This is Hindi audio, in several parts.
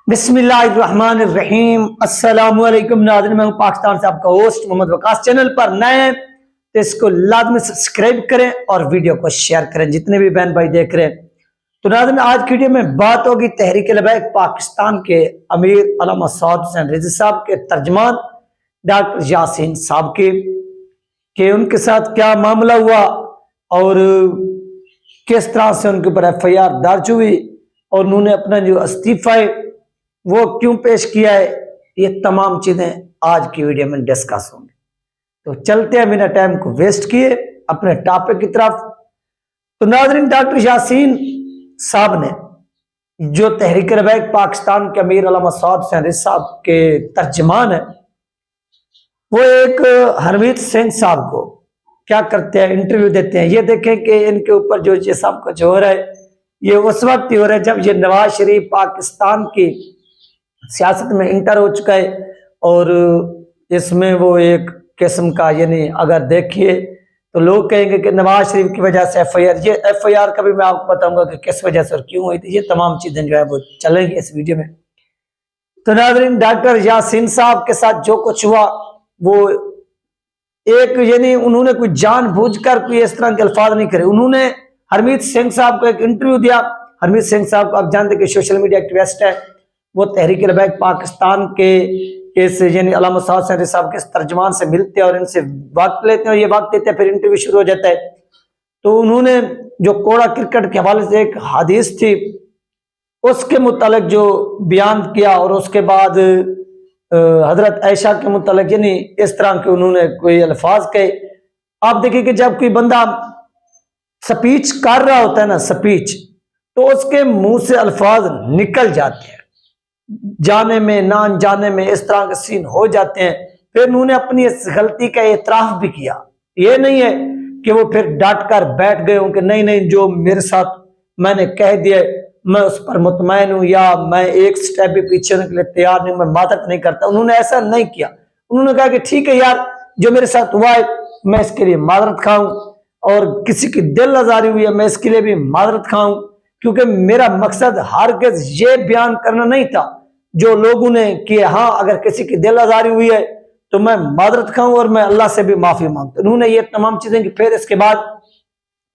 बिस्मिल्लाहिर्रहमानिर्रहीम। अस्सलाम वालेकुम नाज़रीन, मैं हूं पाकिस्तान से आपका होस्ट मोहम्मद वकास। चैनल पर नए हैं तो इसको लाजमी सब्सक्राइब करें और वीडियो को शेयर करें जितने भी बहन भाई देख रहे हैं। तो नाज़रीन, आज की वीडियो में बात होगी तहरीक लबैक पाकिस्तान के अमीर अल्लामा सऊद हुसैन रिजवी साहब के तर्जमान डॉक्टर यासीन साहब की कि उनके साथ क्या मामला हुआ और किस तरह से उनके ऊपर FIR दर्ज हुई और उन्होंने अपना जो इस्तीफा है वो क्यों पेश किया है। ये तमाम चीजें आज की वीडियो में डिस्कस होंगी। तो चलते हैं बिना टाइम को वेस्ट किए अपने टॉपिक की तरफ। तो नाज़रीन, डॉक्टर यासीन साहब ने जो तहरीक लबैक पाकिस्तान के अमीर अल्लामा सऊद हुसैन रिजवी साहब के तर्जमान है, वो एक हरमीत सिंह साहब को क्या करते हैं, इंटरव्यू देते हैं। ये देखें कि इनके ऊपर जो ये सब कुछ हो रहा है ये उस वक्त ही हो रहा है जब ये नवाज शरीफ पाकिस्तान की सियासत में इंटर हो चुका है और इसमें वो एक किस्म का, यानी अगर देखिए तो लोग कहेंगे कि नवाज शरीफ की वजह से FIR का भी मैं आपको बताऊंगा कि किस वजह से और क्यों हुई थी। ये तमाम चीजें जो है वो चलेंगी इस वीडियो में। तो नाज़रीन, डॉक्टर यासीन साहब के साथ जो कुछ हुआ वो एक, यानी उन्होंने कोई जानबूझकर कोई इस तरह के अल्फाज नहीं करे। उन्होंने हरमीत सिंह साहब को एक इंटरव्यू दिया। हरमीत सिंह साहब को आप जानते कि सोशल मीडिया एक्टिविस्ट है। वो तहरीक लबैक पाकिस्तान के इस यानी अल्लामा सऊद हुसैन रिजवी साहब के तर्जमान से मिलते हैं और इनसे वक्त लेते हैं और ये वक्त देते हैं, फिर इंटरव्यू शुरू हो जाता है। तो उन्होंने जो कोड़ा क्रिकेट के हवाले से एक हदीस थी उसके मुतालिक जो बयान किया और उसके बाद हजरत आयशा के मुतालिक यानी इस तरह के उन्होंने कोई अल्फाज कहे। आप देखिए कि जब कोई बंदा स्पीच कर रहा होता है ना, स्पीच, तो उसके मुंह से अल्फाज निकल जाते हैं, जाने में ना अनजाने में इस तरह के सीन हो जाते हैं। फिर उन्होंने अपनी इस गलती का एतराफ भी किया। ये नहीं है कि वो फिर डट कर बैठ गए हों कि नहीं नहीं जो मेरे साथ मैंने कह दिया मैं उस पर मुतमैन हूं या मैं एक स्टेप भी पीछे होने के लिए तैयार नहीं, मैं मादत नहीं करता। उन्होंने ऐसा नहीं किया। उन्होंने कहा कि ठीक है यार, जो मेरे साथ हुआ है मैं इसके लिए मादरत खाऊं और किसी की दिल आजारी हुई है मैं इसके लिए भी मादरत खाऊं, क्योंकि मेरा मकसद हरगिज़ ये बयान करना नहीं था जो लोगों ने कि हाँ अगर किसी की दिल आजारी हुई है तो मैं मादरत खाऊं और मैं अल्लाह से भी माफी मांगता। उन्होंने ये तमाम चीजें की। फिर इसके बाद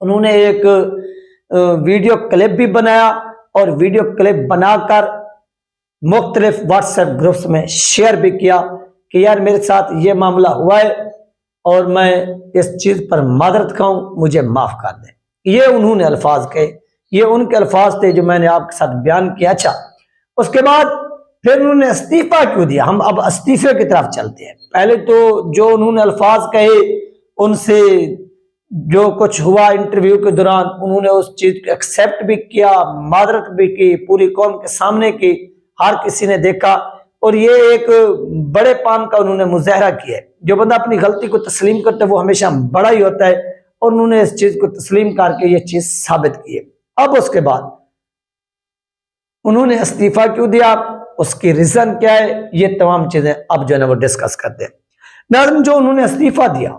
उन्होंने एक वीडियो क्लिप भी बनाया और वीडियो क्लिप बनाकर मुख्तलिफ व्हाट्सएप ग्रुप्स में शेयर भी किया कि यार मेरे साथ ये मामला हुआ है और मैं इस चीज पर मादरत खाऊं, मुझे माफ कर दें। ये उन्होंने अल्फाज कहे, ये उनके अल्फाज थे जो मैंने आपके साथ बयान किया। अच्छा, उसके बाद फिर उन्होंने इस्तीफा क्यों दिया। हम अब इस्तीफे की तरफ चलते हैं। पहले तो जो उन्होंने अल्फाज कहे, उनसे जो कुछ हुआ इंटरव्यू के दौरान, उन्होंने उस चीज को एक्सेप्ट भी किया, मादरत भी की, पूरी कौम के सामने की, हर किसी ने देखा और ये एक बड़े पान का उन्होंने मुजाहरा किया है। जो बंदा अपनी गलती को तस्लीम करता है वो हमेशा बड़ा ही होता है और उन्होंने इस चीज को तस्लीम करके ये चीज साबित की है। अब उसके बाद उन्होंने इस्तीफा क्यों दिया, उसकी रीजन क्या है, ये तमाम चीजें अब जो है ना वो डिस्कस करते हैं। नाज़रीन, जो उन्होंने इस्तीफा दिया,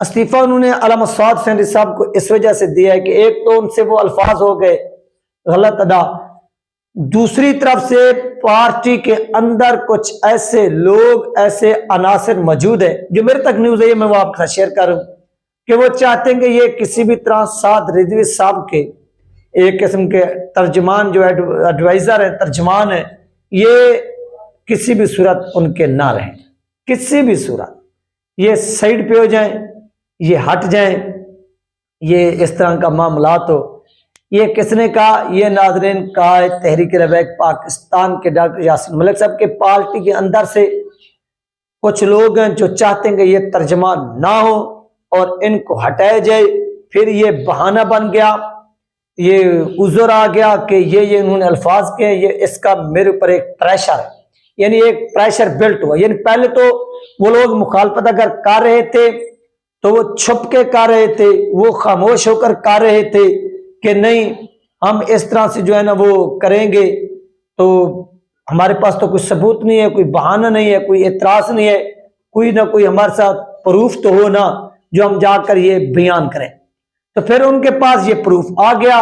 इस्तीफा उन्होंने अल्लामा सऊद हुसैन रिजवी साहब को इस वजह से दिया है कि एक तो उनसे वो अल्फाज हो गए गलत अदा, दूसरी तरफ से पार्टी के अंदर कुछ ऐसे लोग, ऐसे अनासिर मौजूद है, जो मेरे तक न्यूज है मैं वो आपके साथ शेयर करूं कि वो चाहते हैं कि ये किसी भी तरह सऊद रिजवी साहब के एक किस्म के तर्जमान जो एडवाइजर है, तर्जमान है, ये किसी भी सूरत उनके ना रहे, किसी भी सूरत ये साइड पे हो जाएं, ये हट जाएं, ये इस तरह का मामला। तो ये किसने कहा, ये नाज़रीन कहा है तहरीक लबैक पाकिस्तान के डॉक्टर यासीन मलिक साहब के पार्टी के अंदर से कुछ लोग हैं जो चाहते हैं कि ये तर्जमान ना हो और इनको हटाया जाए। फिर ये बहाना बन गया, ये उज़र आ गया कि ये उन्होंने अल्फाज के, ये इसका मेरे ऊपर एक प्रेशर है, यानी एक प्रेशर बिल्ट हुआ। यानी पहले तो वो लोग मुखालफत अगर कर रहे थे तो वो छुप के कर रहे थे, वो खामोश होकर कर रहे थे कि नहीं हम इस तरह से जो है ना वो करेंगे, तो हमारे पास तो कोई सबूत नहीं है, कोई बहाना नहीं है, कोई एतराज नहीं है, कोई ना कोई हमारे साथ प्रूफ तो हो ना जो हम जाकर ये बयान करें। तो फिर उनके पास ये प्रूफ आ गया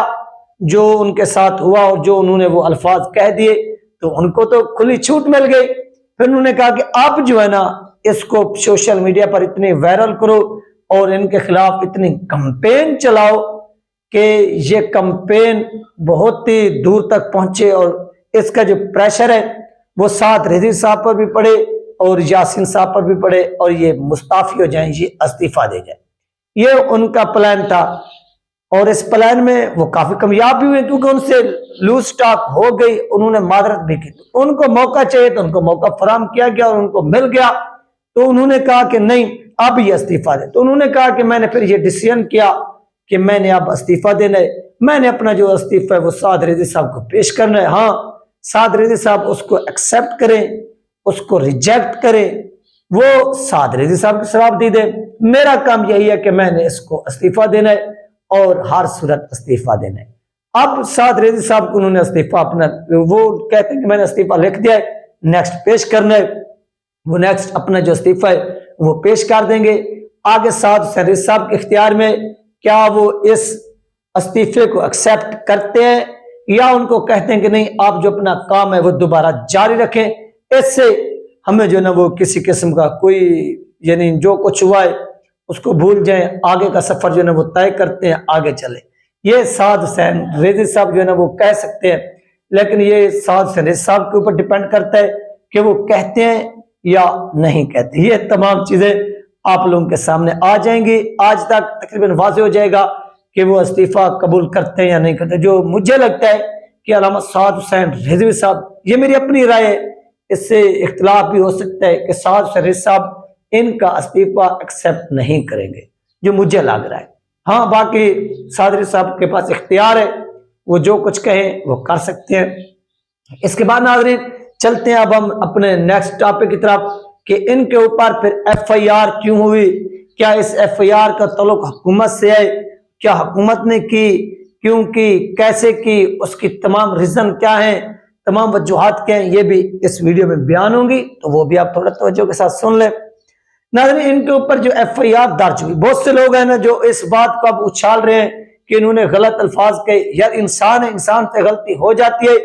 जो उनके साथ हुआ और जो उन्होंने वो अल्फाज कह दिए। तो उनको तो खुली छूट मिल गई। फिर उन्होंने कहा कि आप जो है ना इसको सोशल मीडिया पर इतनी वायरल करो और इनके खिलाफ इतनी कैंपेन चलाओ कि ये कैंपेन बहुत ही दूर तक पहुंचे और इसका जो प्रेशर है वो साथ रिजवी साहब पर भी पड़े और यासीन साहब पर भी पड़े और ये मुस्ताफी हो जाए, ये इस्तीफा दे जाए। ये उनका प्लान था और इस प्लान में वो काफी कामयाब भी हुए क्योंकि उनसे लूज टॉक हो गई, उन्होंने मादरत भी की। तो उनको मौका चाहिए तो उनको मौका फराहम किया गया और उनको मिल गया। तो उन्होंने कहा कि नहीं अब ये इस्तीफा दे। तो उन्होंने कहा कि मैंने फिर ये डिसीजन किया कि मैंने अब इस्तीफा देना है, मैंने अपना जो इस्तीफा है वो साद रिजवी साहब को पेश करना है। हाँ, साद रिजवी साहब उसको एक्सेप्ट करें, उसको रिजेक्ट करें, वो साद रिजवी साहब की शराबदी दे। मेरा काम यही है कि मैंने इसको इस्तीफा देना है और हर सूरत इस्तीफा देना है। अब साद रिजवी साहब को उन्होंने इस्तीफा अपना, वो कहते हैं कि मैंने इस्तीफा लिख दिया है, नेक्स्ट पेश करना है। वो नेक्स्ट अपना जो इस्तीफा है वो पेश कर देंगे। आगे साद रिजवी साहब के इख्तियार में क्या वो इस इस्तीफे को एक्सेप्ट करते हैं या उनको कहते हैं कि नहीं आप जो अपना काम है वो दोबारा जारी रखें। इससे हमें जो ना वो किसी किस्म का कोई यानी जो कुछ हुआ है उसको भूल जाएं, आगे का सफर जो ना वो तय करते हैं, आगे चले। ये साद हुसैन रिजवी साहब जो है ना वो कह सकते हैं, लेकिन ये साद हुसैन रिजवी साहब के ऊपर डिपेंड करता है कि वो कहते हैं या नहीं कहते। ये तमाम चीजें आप लोगों के सामने आ जाएंगी। आज तक तकरीबन वाज़ेह हो जाएगा कि वो इस्तीफा कबूल करते हैं या नहीं करते। जो मुझे लगता है कि अल्लामा साद हुसैन रिजवी साहब, ये मेरी अपनी राय है, इससे इख्तिलाफ भी हो सकता है कि साद हुसैन रिजवी साहब इनका इस्तीफा एक्सेप्ट नहीं करेंगे, जो मुझे लग रहा है। हाँ, बाकी साद रिजवी साहब के पास इख्तियार है, वो जो कुछ कहें वो कर सकते हैं। इसके बाद नाज़रीन चलते हैं अब हम अपने नेक्स्ट टॉपिक की तरफ कि इनके ऊपर फिर FIR क्यों हुई, क्या इस FIR का ताल्लुक हुकूमत से है, क्या हुकूमत ने की, क्यों की, कैसे की, उसकी तमाम रीजन क्या है, तमाम वजूहात क्या हैं, ये भी इस वीडियो में बयान होंगी, तो वो भी आप थोड़ा तवज्जो के साथ सुन लें। नाज़रीन इनके ऊपर जो FIR दर्ज हुई, बहुत से लोग हैं ना जो इस बात को अब उछाल रहे हैं कि इन्होंने गलत अल्फाज कहे। यार इंसान है, इंसान से गलती हो जाती है,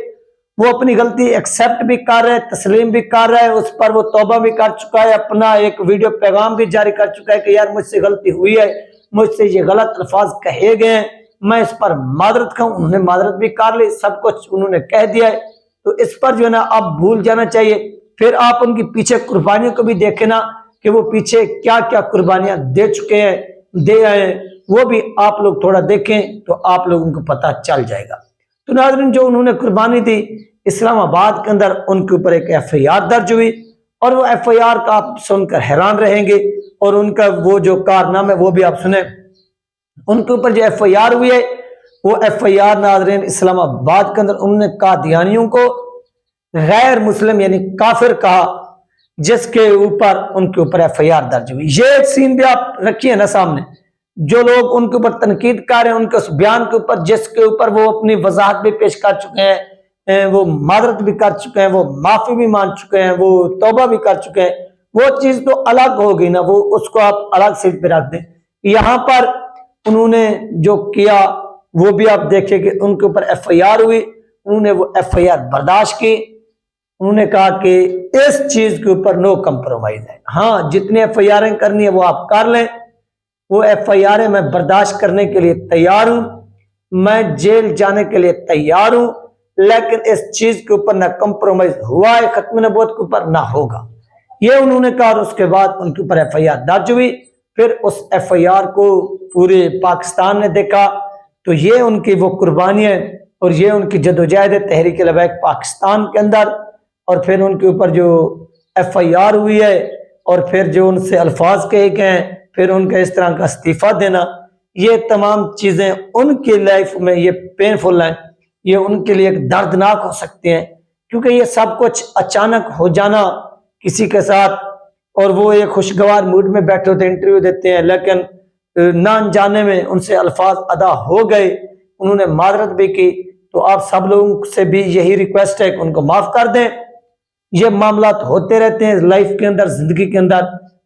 वो अपनी गलती एक्सेप्ट भी कर रहा है, तस्लीम भी कर रहा है, उस पर वो तौबा भी कर चुका है, अपना एक वीडियो पैगाम भी जारी कर चुका है कि यार मुझसे गलती हुई है, मुझसे ये गलत अल्फाज कहे गए हैं, मैं इस पर मादरत कहूं। उन्होंने मादरत भी कर ली, सब कुछ उन्होंने कह दिया है। तो इस पर जो है ना अब भूल जाना चाहिए। फिर आप उनकी पीछे कुर्बानियों को भी देखे ना कि वो पीछे क्या क्या कुर्बानियां दे चुके हैं, दे आए हैं, वो भी आप लोग थोड़ा देखें तो आप लोगों को पता चल जाएगा। तो नाज़रीन जो उन्होंने कुर्बानी दी इस्लामाबाद के अंदर, उनके ऊपर एक FIR दर्ज हुई और वो FIR का आप सुनकर हैरान रहेंगे और उनका वो जो कारनामा है वो भी आप सुने। उनके ऊपर जो FIR हुई है वो FIR नाज़रीन इस्लामाबाद के अंदर उन्होंने कादियानियों को गैर मुस्लिम यानी काफिर कहा, जिसके ऊपर उनके ऊपर FIR दर्ज हुई। ये एक सीन भी आप रखिए ना सामने, जो लोग उनके ऊपर तनकीद कर रहे हैं उनके उस बयान के ऊपर, जिसके ऊपर वो अपनी वजाहत भी पेश कर चुके हैं, वो मादरत भी कर चुके हैं, वो माफी भी मान चुके हैं, वो तौबा भी कर चुके हैं, वो चीज तो अलग हो गई ना, वो उसको आप अलग सीट पे रख दें। यहाँ पर उन्होंने जो किया वो भी आप देखें कि उनके ऊपर FIR हुई, उन्होंने वो FIR बर्दाश्त की। उन्होंने कहा कि इस चीज के ऊपर नो कंप्रोमाइज है। हाँ, जितनी FIR करनी है वो आप कर लें, वो FIR मैं बर्दाश्त करने के लिए तैयार हूं, मैं जेल जाने के लिए तैयार हूं, लेकिन इस चीज के ऊपर ना कंप्रोमाइज हुआ है, खत्म नबूवत के ऊपर ना होगा, ये उन्होंने कहा। और उसके बाद उनके ऊपर FIR दर्ज हुई। फिर उस FIR को पूरे पाकिस्तान ने देखा, तो ये उनकी वो कुर्बानियां और ये उनकी जदोजहद तहरीक लबैक पाकिस्तान के अंदर, और फिर उनके ऊपर जो FIR हुई है और फिर जो उनसे अल्फाज कहे गए हैं, फिर उनका इस तरह का इस्तीफा देना, ये तमाम चीजें उनकी लाइफ में ये पेनफुल हैं, ये उनके लिए एक दर्दनाक हो सकते हैं, क्योंकि ये सब कुछ अचानक हो जाना किसी के साथ, और वो एक खुशगवार मूड में बैठे होते इंटरव्यू देते हैं, लेकिन ना अनजाने में उनसे अल्फाज अदा हो गए, उन्होंने मादरत भी की। तो आप सब लोगों से भी यही रिक्वेस्ट है कि उनको माफ कर दें। ये मामला होते रहते हैं लाइफ के अंदर, जिंदगी के अंदर,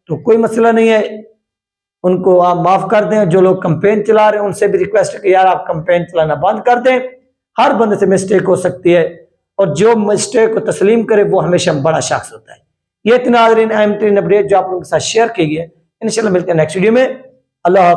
तो कोई मसला नहीं है, उनको आप माफ कर दें। जो लोग कैंपेन चला रहे हैं उनसे भी रिक्वेस्ट है कि यार आप कैंपेन चलाना बंद कर दें, हर बंदे से मिस्टेक हो सकती है, और जो मिस्टेक को तस्लीम करे वो हमेशा बड़ा शख्स होता है। ये नाज़रीन अहम तरीन अपडेट जो आप लोगों के साथ शेयर की गई है। इंशाल्लाह मिलते हैं नेक्स्ट वीडियो में। अल्लाह हाफ़िज़।